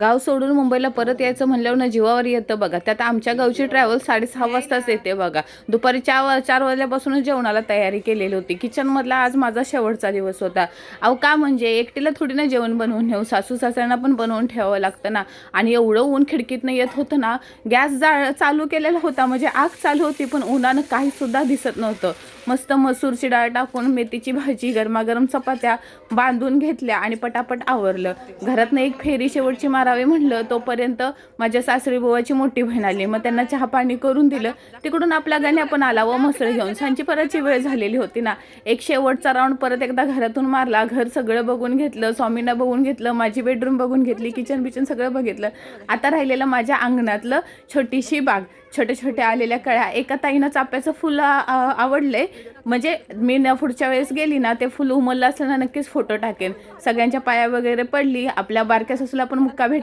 गाव सोडून मुंबईला परत यायचं म्हणल्यावर ना जीवावर येतं बघा. त्यात आमच्या गावची ट्रॅव्हल 6:30 वाजताच येते बघा. दुपारी 4 वाजल्यापासूनच जेवणाला तयारी केलेली होती. किचनमधला आज माझा शेवटचा दिवस होता. अहो का म्हणजे एकटीला थोडी ना जेवण बनवून ठेवू, सासू सासऱ्यांना पण बनवून ठेवावं लागतं ना. आणि एवढं ऊन खिडकीतनं येत होतं ना, गॅस चालू केलेला होता म्हणजे आग चालू होती, पण उन्हानं काहीसुद्धा दिसत नव्हतं. मस्त मसूरची डाळ टाकून मेथीची भाजी, गरमागरम चपात्या बांधून घेतल्या आणि पटापट आवरलं. घरातनं एक फेरी शेवटची मारावी म्हणलं, तोपर्यंत माझ्या सासरी बुवाची मोठी बहीण आली. मग त्यांना चहा पाणी करून दिलं. तिकडून आपला गाण्या पण आला व मसळ घेऊन. सांची परतची वेळ झालेली होती ना. एक शेवटचा राऊंड परत एकदा घरातून मारला. घर सगळं बघून घेतलं, स्वामींना बघून घेतलं, माझी बेडरूम बघून घेतली, किचन बिचन सगळं बघितलं. आता राहिलेलं माझ्या अंगणातलं छोटीशी बाग, छोट्या छोट्या आलेल्या कळ्या. एका ताईनं चाफ्याचं फुल आवडले, म्हणजे मी ना पुढच्या वेळेस गेली ना ते फुल उमललं असलं ना नक्कीच फोटो टाकेन. सगळ्यांच्या पाया वगैरे पडली. आपल्या बारक्या सासूला पण मुक्का भेट